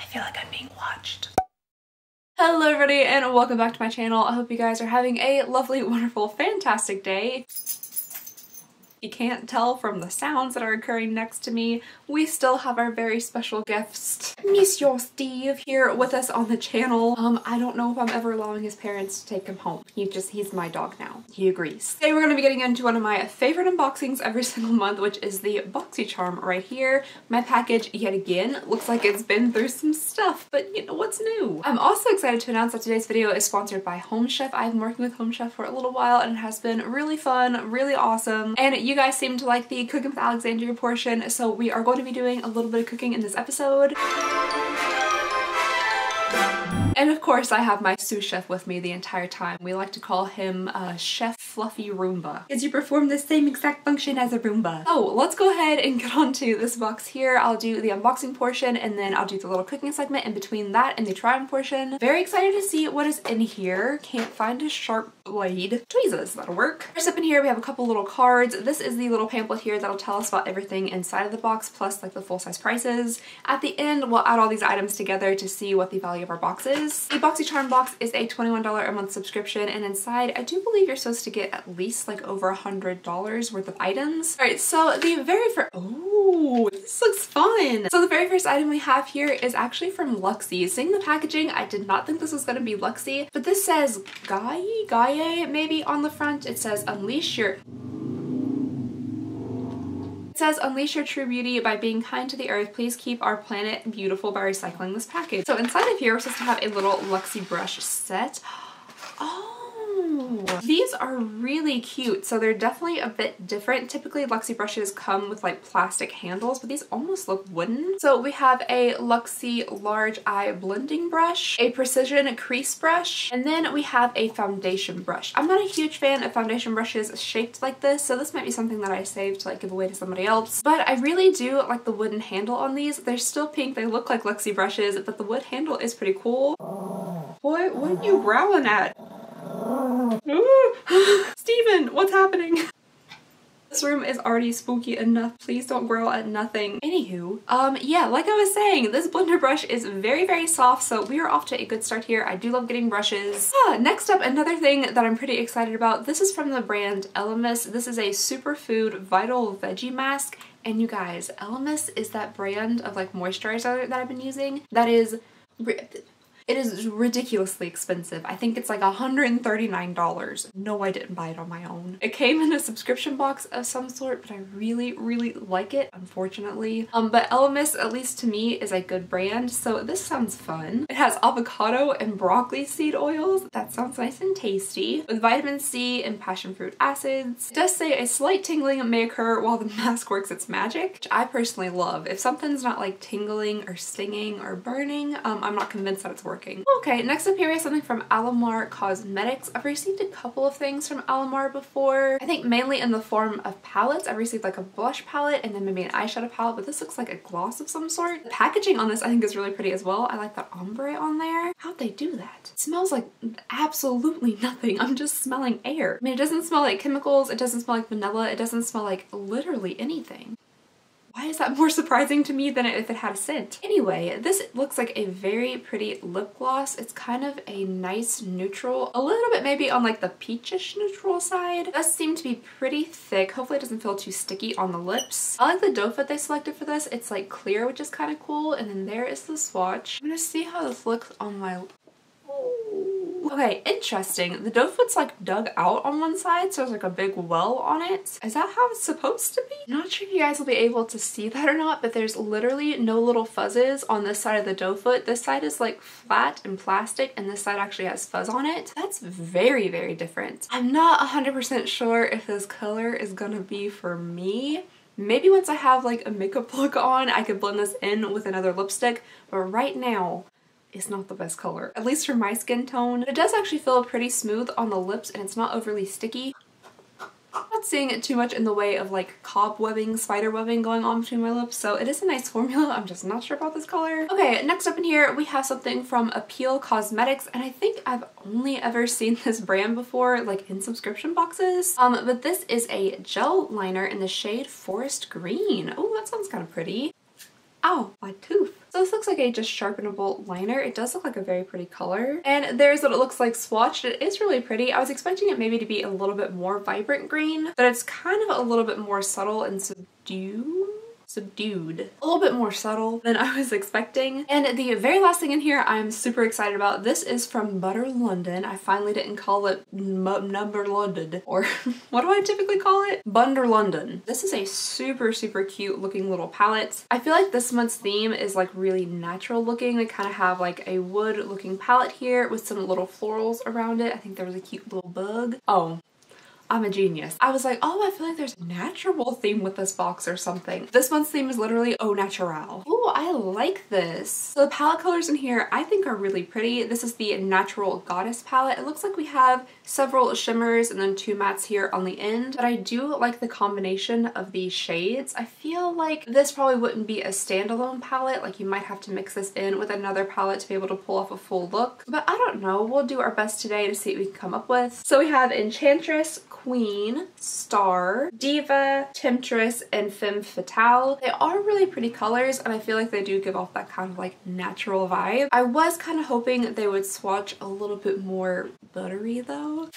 feel like I'm being watched. Hello everybody and welcome back to my channel. I hope you guys are having a lovely, wonderful, fantastic day. You can't tell from the sounds that are occurring next to me, we still have our very special guest, Monsieur Steve, here with us on the channel. I don't know if I'm ever allowing his parents to take him home. He's my dog now. He agrees. Today we're going to be getting into one of my favorite unboxings every single month, which is the Boxycharm right here. My package, yet again, looks like it's been through some stuff, but you know what's new. I'm also excited to announce that today's video is sponsored by Home Chef. I've been working with Home Chef for a little while and it has been really fun, really awesome, and you guys seem to like the Cookin with Alexandria portion, so we are going to be doing a little bit of cooking in this episode. And of course I have my sous chef with me the entire time. We like to call him Chef Fluffy Roomba, because you perform the same exact function as a Roomba. So let's go ahead and get on to this box here. I'll do the unboxing portion and then I'll do the little cooking segment in between that and the try-on portion. Very excited to see what is in here. Can't find a sharp blade. Tweezers, that'll work. First up in here we have a couple little cards. This is the little pamphlet here that'll tell us about everything inside of the box, plus like the full-size prices. At the end we'll add all these items together to see what the value of our box is. The Boxycharm box is a $21 a month subscription, and inside I do believe you're supposed to get at least like over $100 worth of items. Alright, so the very first— oh, this looks fun! So the very first item we have here is actually from Luxie. Seeing the packaging, I did not think this was going to be Luxie, but this says Gaia maybe on the front. It says unleash your— says unleash your true beauty by being kind to the earth. Please keep our planet beautiful by recycling this package. So inside of here we're supposed to have a little Luxie brush set. Oh, these are really cute. So they're definitely a bit different. Typically Luxie brushes come with like plastic handles, but these almost look wooden. So we have a Luxie large eye blending brush, a precision crease brush, and then we have a foundation brush. I'm not a huge fan of foundation brushes shaped like this, so this might be something that I save to like give away to somebody else. But I really do like the wooden handle on these. They're still pink, they look like Luxie brushes, but the wood handle is pretty cool. What are you growling at? Steven, what's happening? This room is already spooky enough. Please don't growl at nothing. Anywho, yeah, like I was saying, this blender brush is very, very soft, so we are off to a good start here. I do love getting brushes. Next up, another thing that I'm pretty excited about. This is from the brand Elemis. This is a superfood vital veggie mask. And you guys, Elemis is that brand of like moisturizer that I've been using that is— it is ridiculously expensive. I think it's like $139. No, I didn't buy it on my own. It came in a subscription box of some sort, but I really, really like it, unfortunately. But Elemis, at least to me, is a good brand, so this sounds fun. It has avocado and broccoli seed oils. That sounds nice and tasty. With vitamin C and passion fruit acids. It does say a slight tingling may occur while the mask works its magic, which I personally love. If something's not like tingling or stinging or burning, I'm not convinced that it's working. Okay, next up here we have something from Alamar Cosmetics. I've received a couple of things from Alamar before. I think mainly in the form of palettes. I've received like a blush palette and then maybe an eyeshadow palette, but this looks like a gloss of some sort. The packaging on this I think is really pretty as well. I like that ombre on there. How'd they do that? It smells like absolutely nothing. I'm just smelling air. I mean, it doesn't smell like chemicals, it doesn't smell like vanilla, it doesn't smell like literally anything. Why is that more surprising to me than if it had a scent? Anyway, this looks like a very pretty lip gloss. It's kind of a nice neutral, a little bit maybe on like the peachish neutral side. It does seem to be pretty thick. Hopefully it doesn't feel too sticky on the lips. I like the doe foot they selected for this. It's like clear, which is kind of cool. And then there is the swatch. I'm gonna see how this looks on my— okay, interesting. The doe foot's like dug out on one side, so there's like a big well on it. Is that how it's supposed to be? I'm not sure if you guys will be able to see that or not, but there's literally no little fuzzes on this side of the doe foot. This side is like flat and plastic, and this side actually has fuzz on it. That's very, very different. I'm not 100% sure if this color is gonna be for me. Maybe once I have like a makeup look on, I could blend this in with another lipstick, but right now, it's not the best color, at least for my skin tone. It does actually feel pretty smooth on the lips and it's not overly sticky. I'm not seeing too much in the way of like cobwebbing, spider webbing going on between my lips, so it is a nice formula. I'm just not sure about this color. Okay, next up in here we have something from Appeal Cosmetics, and I think I've only ever seen this brand before like in subscription boxes. But this is a gel liner in the shade Forest Green. Oh, that sounds kind of pretty. Ow, my tooth. So this looks like a just sharpenable liner. It does look like a very pretty color. And there's what it looks like swatched. It is really pretty. I was expecting it maybe to be a little bit more vibrant green, but it's kind of a little bit more subtle and subdued. A little bit more subtle than I was expecting. And the very last thing in here I'm super excited about. This is from Butter London. I finally didn't call it Number London, or what do I typically call it? Bunder London. This is a super cute looking little palette. I feel like this month's theme is like really natural looking. They kind of have like a wood looking palette here with some little florals around it. I think there was a cute little bug. Oh, I'm a genius. I was like, oh, I feel like there's a natural theme with this box or something. This month's theme is literally au naturel. Oh, I like this. So the palette colors in here I think are really pretty. This is the Natural Goddess palette. It looks like we have several shimmers and then 2 mattes here on the end, but I do like the combination of these shades. I feel like this probably wouldn't be a standalone palette. Like you might have to mix this in with another palette to be able to pull off a full look, but I don't know. We'll do our best today to see what we can come up with. So we have Enchantress, Queen, Star, Diva, Temptress, and Femme Fatale. They are really pretty colors and I feel like they do give off that kind of like natural vibe. I was kind of hoping they would swatch a little bit more buttery though.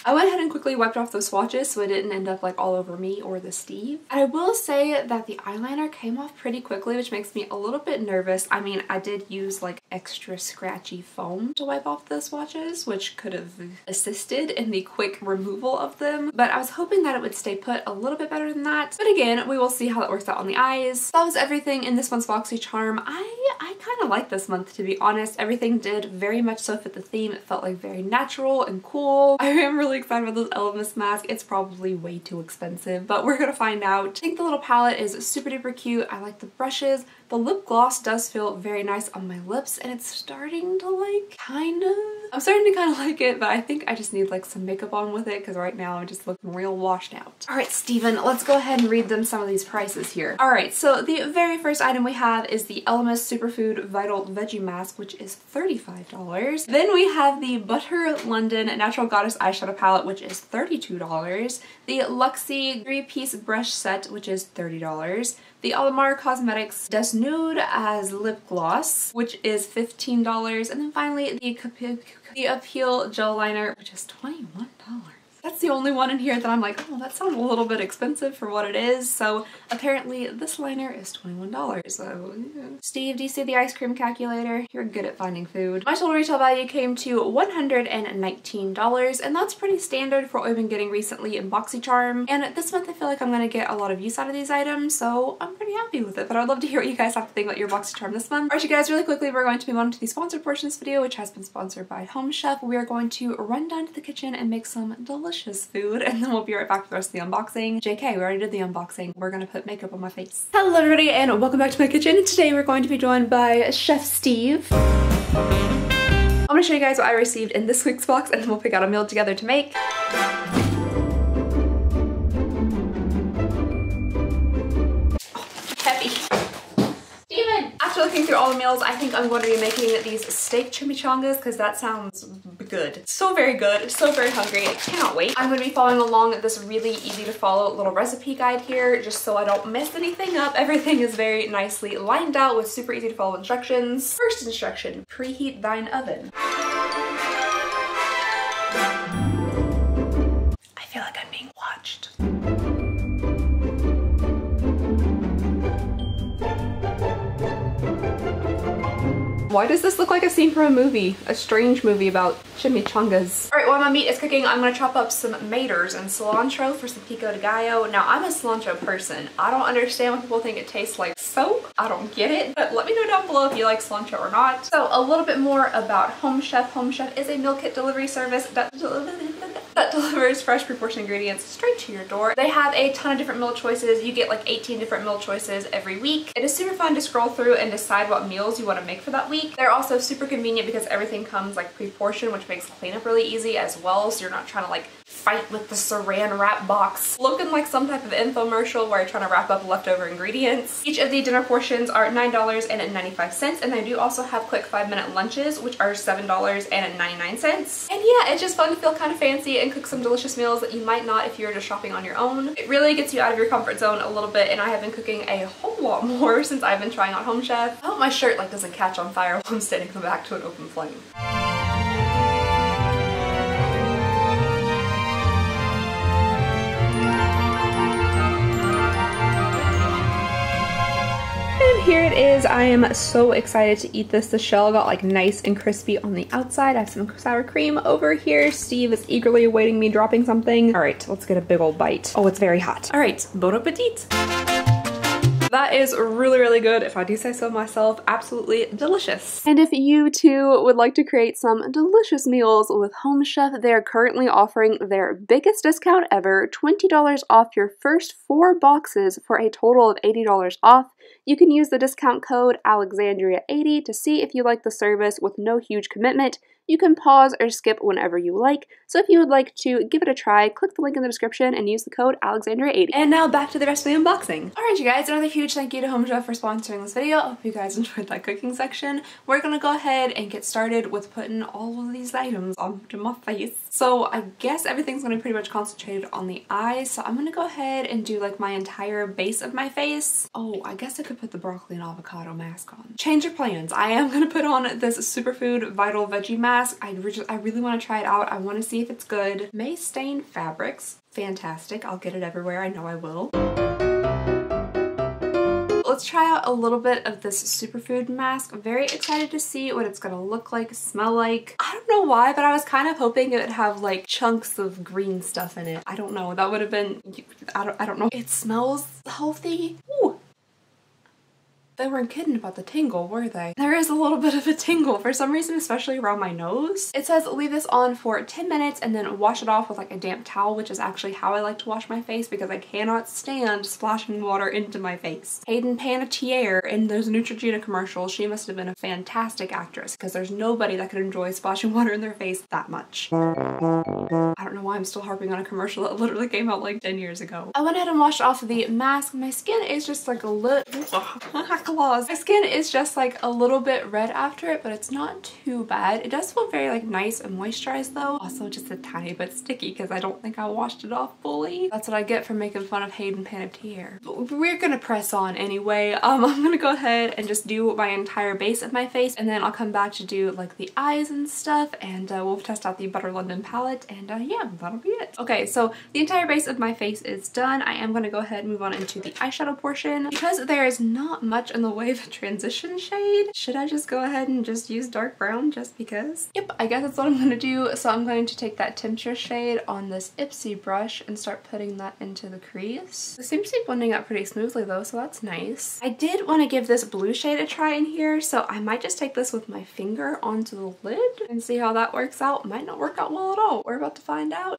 I went ahead and quickly wiped off those swatches so it didn't end up like all over me or the Steve. And I will say that the eyeliner came off pretty quickly, which makes me a little bit nervous. I mean, I did use like extra scratchy foam to wipe off the swatches, which could have assisted in the quick removal of them, but I was hoping that it would stay put a little bit better than that. But again, we will see how that works out on the eyes. That was everything in this month's Boxycharm. I kind of like this month, to be honest. Everything did very much so fit the theme. It felt like very natural and cool. I am really excited about this Elemis mask. It's probably way too expensive, but we're gonna find out. I think the little palette is super duper cute. I like the brushes. The lip gloss does feel very nice on my lips and it's starting to like I'm starting to kind of like it, but I think I just need like some makeup on with it because right now I'm just looking real washed out. All right, Steven, let's go ahead and read them some of these prices here. All right, so the very first item we have is the Elemis Superfood Vital Veggie Mask, which is $35. Then we have the Butter London Natural Goddess Eyeshadow Palette, which is $32. The Luxie 3-piece brush set, which is $30. The Alamar Cosmetics Des Nude as lip gloss, which is $15. And then finally the Appeal gel liner, which is $21. That's the only one in here that I'm like, oh, that sounds a little bit expensive for what it is. So apparently this liner is $21. So yeah. Steve, do you see the ice cream calculator? You're good at finding food. My total retail value came to $119, and that's pretty standard for what we've been getting recently in Boxycharm. And this month I feel like I'm gonna get a lot of use out of these items, so I'm pretty happy with it. But I'd love to hear what you guys have to think about your Boxycharm this month. Alright, you guys, really quickly, we're going to move on to the sponsored portion of this video, which has been sponsored by Home Chef. We are going to run down to the kitchen and make some delicious food, and then we'll be right back for the rest of the unboxing. JK, we already did the unboxing. We're gonna put makeup on my face. Hello everybody and welcome back to my kitchen. Today we're going to be joined by Chef Steve. I'm gonna show you guys what I received in this week's box and then we'll pick out a meal together to make. After looking through all the meals, I think I'm going to be making these steak chimichangas because that sounds good. So very good, so very hungry, I cannot wait. I'm going to be following along this really easy to follow little recipe guide here just so I don't mess anything up. Everything is very nicely lined out with super easy to follow instructions. First instruction, preheat thine oven. I feel like I'm being watched. Why does this look like a scene from a movie? A strange movie about chimichangas. All right, while my meat is cooking, I'm gonna chop up some maters and cilantro for some pico de gallo. Now, I'm a cilantro person. I don't understand when people think it tastes like soap. I don't get it, but let me know down below if you like cilantro or not. So a little bit more about Home Chef. Home Chef is a meal kit delivery service that delivers fresh pre-portioned ingredients straight to your door. They have a ton of different meal choices. You get like 18 different meal choices every week. It is super fun to scroll through and decide what meals you want to make for that week. They're also super convenient because everything comes like pre-portioned, which makes cleanup really easy as well, so you're not trying to like fight with the saran wrap box. Looking like some type of infomercial where I'm trying to wrap up leftover ingredients. Each of the dinner portions are $9.95, and I do also have quick 5-minute lunches, which are $7.99. And yeah, it's just fun to feel kind of fancy and cook some delicious meals that you might not if you're just shopping on your own. It really gets you out of your comfort zone a little bit, and I have been cooking a whole lot more since I've been trying out Home Chef. I hope my shirt like doesn't catch on fire while I'm standing in the back to an open flame. Here it is. I am so excited to eat this. The shell got like nice and crispy on the outside. I have some sour cream over here. Steve is eagerly awaiting me dropping something. All right, let's get a big old bite. Oh, it's very hot. All right, bon appetit. That is really, really good, if I do say so myself. Absolutely delicious. And if you too would like to create some delicious meals with Home Chef, they're currently offering their biggest discount ever, $20 off your first 4 boxes for a total of $80 off. You can use the discount code Alexandria80 to see if you like the service with no huge commitment. You can pause or skip whenever you like. So if you would like to give it a try, click the link in the description and use the code Alexandria80. And now back to the rest of the unboxing. Alright you guys, another huge thank you to Home Chef for sponsoring this video. I hope you guys enjoyed that cooking section. We're gonna go ahead and get started with putting all of these items onto my face. So I guess everything's gonna be pretty much concentrated on the eyes. So I'm gonna go ahead and do like my entire base of my face. Oh, I guess I could put the broccoli and avocado mask on. Change your plans. I am gonna put on this Superfood Vital Veggie Mask. I really want to try it out. I want to see if it's good. May Stain Fabrics. Fantastic. I'll get it everywhere. I know I will. Let's try out a little bit of this superfood mask. I'm very excited to see what it's gonna look like, smell like. I don't know why, but I was kind of hoping it would have like chunks of green stuff in it. I don't know. That would have been, I don't know. It smells healthy. Ooh. They weren't kidding about the tingle, were they? There is a little bit of a tingle for some reason, especially around my nose. It says leave this on for 10 minutes and then wash it off with like a damp towel, which is actually how I like to wash my face because I cannot stand splashing water into my face. Hayden Panettiere in those Neutrogena commercials, she must have been a fantastic actress because there's nobody that could enjoy splashing water in their face that much. I don't know why I'm still harping on a commercial that literally came out like 10 years ago. I went ahead and washed off the mask. My skin is just like a little... claws. My skin is just like a little bit red after it, but it's not too bad. It does feel very like nice and moisturized though. Also just a tiny bit sticky because I don't think I washed it off fully. That's what I get for making fun of Hayden Panettiere. But we're gonna press on anyway. I'm gonna go ahead and just do my entire base of my face, and then I'll come back to do like the eyes and stuff, and we'll test out the Butter London palette, and yeah, that'll be it. Okay, so the entire base of my face is done. I am gonna go ahead and move on into the eyeshadow portion. Because there is not much in the way of a transition shade, should I just go ahead and just use dark brown just because? Yep, I guess that's what I'm gonna do. So I'm going to take that temperature shade on this Ipsy brush and start putting that into the crease. It seems to be blending out pretty smoothly though, so that's nice. I did want to give this blue shade a try in here, so I might just take this with my finger onto the lid and see how that works out. Might not work out well at all. We're about to find out.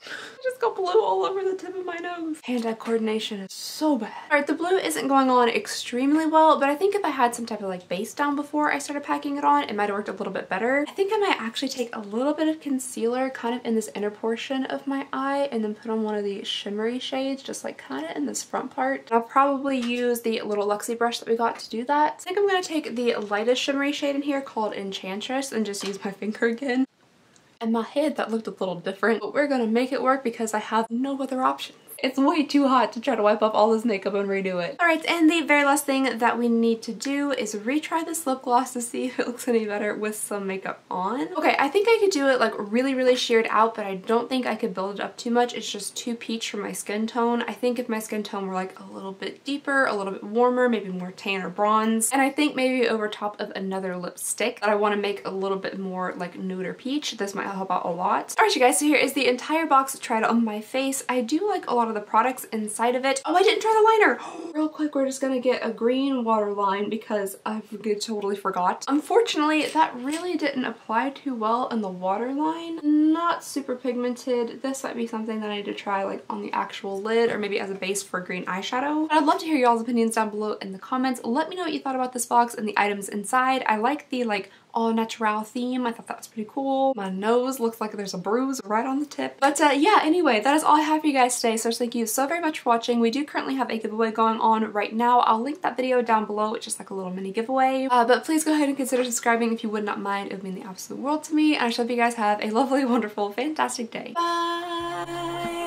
I just got blue all over the tip of my nose. Hand-eye coordination is so bad. Alright, the blue isn't going on extremely well, but I think if I had some type of like base down before I started packing it on, it might have worked a little bit better. I think I might actually take a little bit of concealer kind of in this inner portion of my eye and then put on one of the shimmery shades just like kind of in this front part. And I'll probably use the little Luxie brush that we got to do that. I think I'm going to take the lightest shimmery shade in here called Enchantress and just use my finger again. In my head that looked a little different, but we're gonna make it work because I have no other options. It's way too hot to try to wipe off all this makeup and redo it. Alright, and the very last thing that we need to do is retry this lip gloss to see if it looks any better with some makeup on. Okay, I think I could do it like really sheared out, but I don't think I could build it up too much. It's just too peach for my skin tone. I think if my skin tone were like a little bit deeper, a little bit warmer, maybe more tan or bronze, and I think maybe over top of another lipstick that I want to make a little bit more like nude or peach, this might help out a lot. Alright you guys, so here is the entire box tried on my face. I do like a lot of the products inside of it. Oh, I didn't try the liner. Real quick, we're just gonna get a green waterline because I totally forgot. Unfortunately, that really didn't apply too well in the waterline. Not super pigmented. This might be something that I need to try like on the actual lid or maybe as a base for green eyeshadow. But I'd love to hear y'all's opinions down below in the comments. Let me know what you thought about this box and the items inside. I like the like all natural theme. I thought that was pretty cool. My nose looks like there's a bruise right on the tip. But yeah, anyway, that is all I have for you guys today. So thank you so very much for watching. We do currently have a giveaway going on right now. I'll link that video down below. It's just like a little mini giveaway. But please go ahead and consider subscribing if you would not mind. It would mean the absolute world to me. And I hope you guys have a lovely, wonderful, fantastic day. Bye!